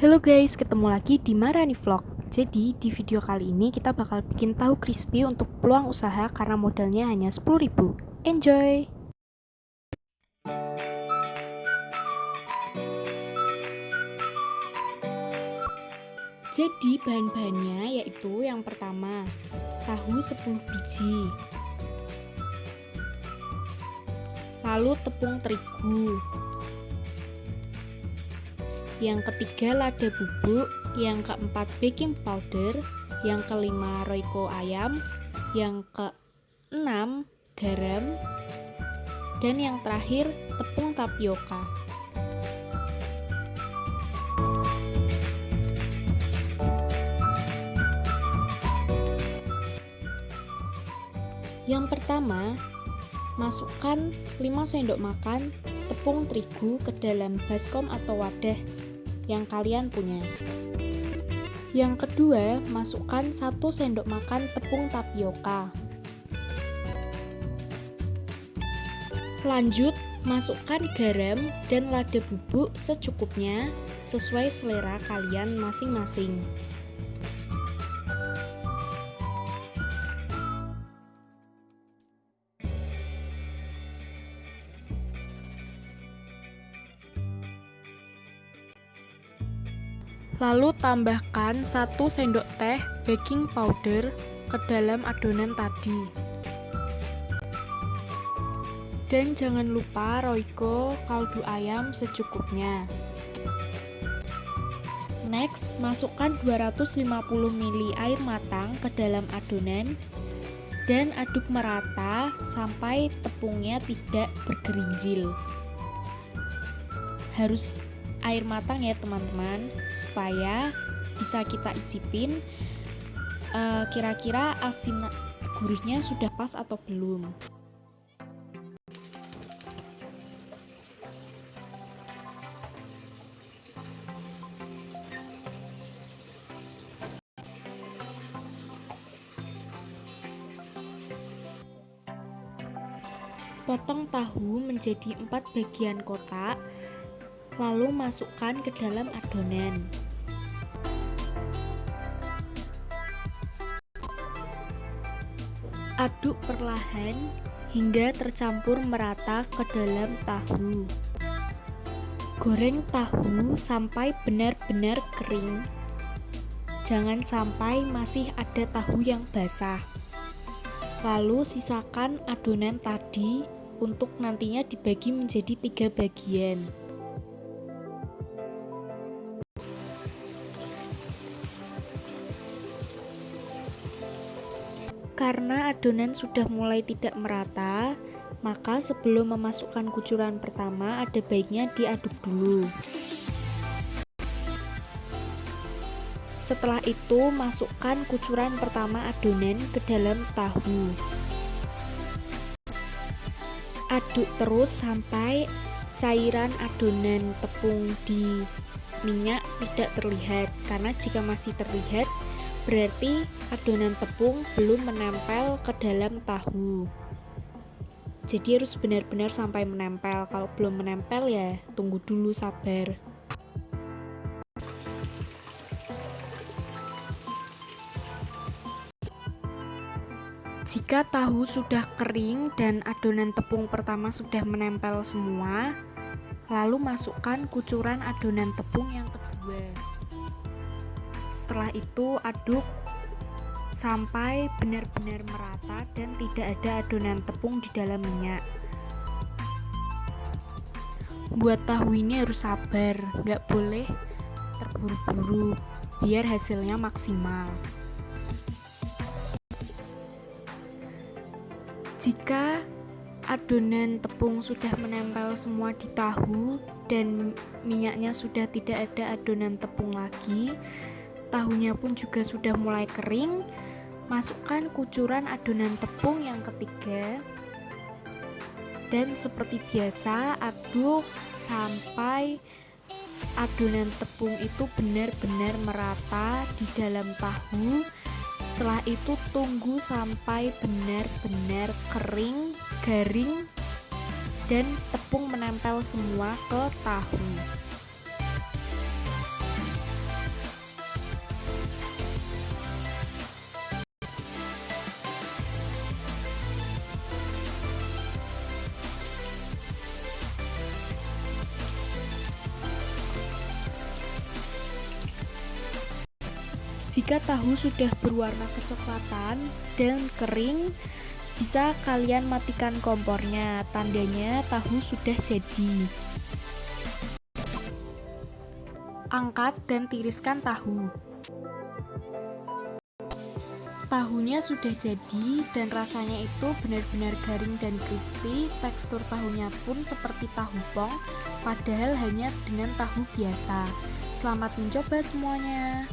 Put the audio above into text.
Halo guys, ketemu lagi di Marani Vlog. Jadi di video kali ini kita bakal bikin tahu crispy untuk peluang usaha karena modalnya hanya 10.000. Enjoy! Jadi bahan-bahannya yaitu yang pertama, tahu 10 biji. Lalu tepung terigu. Yang ketiga lada bubuk, yang keempat baking powder, yang kelima royco ayam, yang keenam garam, dan yang terakhir tepung tapioka. Yang pertama, masukkan 5 sendok makan tepung terigu ke dalam baskom atau wadah yang kalian punya. Yang kedua, masukkan 1 sendok makan tepung tapioka. Lanjut, masukkan garam dan lada bubuk secukupnya sesuai selera kalian masing-masing. Lalu tambahkan 1 sendok teh baking powder ke dalam adonan tadi. Dan jangan lupa royco kaldu ayam secukupnya. Next, masukkan 250 ml air matang ke dalam adonan dan aduk merata sampai tepungnya tidak bergerinjil. Harus air matang ya teman-teman, supaya bisa kita icipin kira-kira asin gurihnya sudah pas atau belum. Potong tahu menjadi 4 bagian kotak, lalu masukkan ke dalam adonan. Aduk perlahan hingga tercampur merata ke dalam tahu. Goreng tahu sampai benar-benar kering. Jangan sampai masih ada tahu yang basah. Lalu sisakan adonan tadi untuk nantinya dibagi menjadi 3 bagian. Karena adonan sudah mulai tidak merata, maka sebelum memasukkan kucuran pertama ada baiknya diaduk dulu. Setelah itu masukkan kucuran pertama adonan ke dalam tahu. Aduk terus sampai cairan adonan tepung di minyak tidak terlihat, karena jika masih terlihat berarti adonan tepung belum menempel ke dalam tahu. Jadi harus benar-benar sampai menempel. Kalau belum menempel ya tunggu dulu, sabar. Jika tahu sudah kering dan adonan tepung pertama sudah menempel semua, lalu masukkan kucuran adonan tepung yang kedua. Setelah itu aduk sampai benar-benar merata dan tidak ada adonan tepung di dalam minyak. Buat tahu ini harus sabar, nggak boleh terburu-buru biar hasilnya maksimal. Jika adonan tepung sudah menempel semua di tahu dan minyaknya sudah tidak ada adonan tepung lagi, tahunya pun juga sudah mulai kering, masukkan kucuran adonan tepung yang ketiga dan seperti biasa aduk sampai adonan tepung itu benar-benar merata di dalam tahu. Setelah itu tunggu sampai benar-benar kering, garing, dan tepung menempel semua ke tahu. Jika tahu sudah berwarna kecoklatan dan kering, bisa kalian matikan kompornya, tandanya tahu sudah jadi. Angkat dan tiriskan tahu. Tahunya sudah jadi dan rasanya itu benar-benar garing dan crispy, tekstur tahunya pun seperti tahu pong, padahal hanya dengan tahu biasa. Selamat mencoba semuanya.